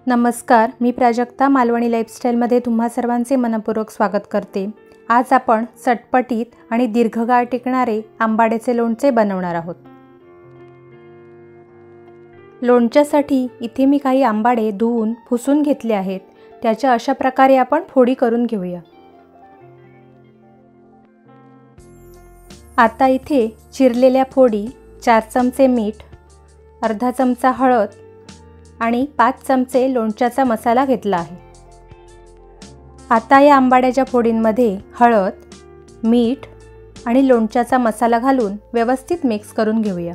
नमस्कार, मी प्राजक्ता मालवणी लाईफस्टाईलमध्ये तुम्हा सर्वांचे मनपूर्वक स्वागत करते। आज आपण चटपटीत आणि दीर्घकाळ टिकणारे आंबाड्याचे लोणचे बनवणार आहोत। लोणच्यासाठी इथे मी काही आंबाडे धुवून पुसून घेतले आहेत। त्याच्या अशा प्रकारे आपण फोडी करून घेऊया। आता इथे चिरलेल्या फोडी, 4 चमचे मीठ, अर्धा चमचा हळद आणि 5 चमचे लोणच्याचा मसाला घेतला आहे। आता या आंबाड्याच्या फोडींमध्ये हळद, मीठ आणि लोणच्याचा मसाला घालून व्यवस्थित मिक्स करून घेऊया।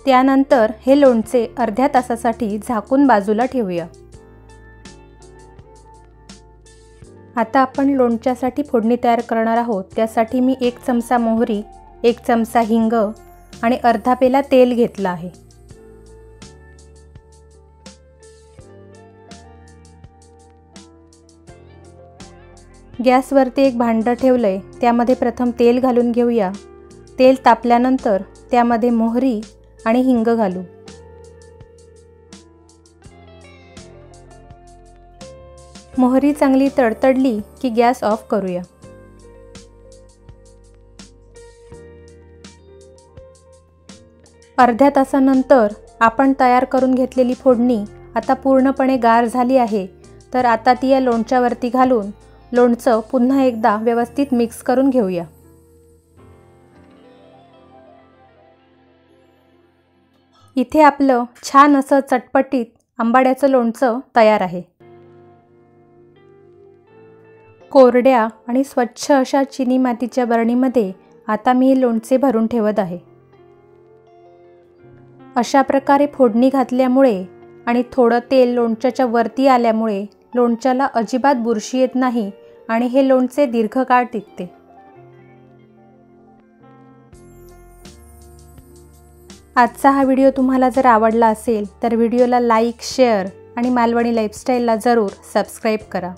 त्यानंतर हे लोणचे अर्ध्या तासासाठी झाकून बाजूला ठेवूया। आता आपण लोणच्यासाठी फोडणी तयार करणार आहोत। त्यासाठी मी 1 चमचा मोहरी, 1 चमचा हिंग आणि अर्धा पेला तेल घेतला आहे। गॅसवरती एक भांडं ठेवलंय, त्यामध्ये प्रथम तेल घालून घेऊया। तेल तापल्यानंतर त्यामध्ये मोहरी आणि हिंग घालू। मोहरी चांगली तडतडली की गॅस ऑफ करूया। अर्ध्या तासानंतर आपण तयार करून घेतलेली फोडणी आता पूर्णपणे गार झाली आहे। तर आता ती या लोणच्यावरती घालून लोणचं पुन्हा एकदा व्यवस्थित मिक्स करून घेऊया। इथे आपलं छान असं चटपटीत आंबाड्याचं लोणचं तयार आहे। कोरड्या आणि स्वच्छ अशा चिनी मातीच्या बरणीमध्ये आता मी हे लोणचे भरून ठेवत आहे। अशा प्रकारे फोडणी घातल्यामुळे आणि थोडं तेल लोणच्याच्या वरती आल्यामुळे लोणच्याला अजिबात बुरशी येत नाही आणि हे लोणचे दीर्घकाळ टिकते। आजचा हा व्हिडिओ तुम्हाला जर आवडला असेल तर व्हिडिओला लाईक, शेअर आणि मालवणी लाईफस्टाईलला जरूर सबस्क्राईब करा।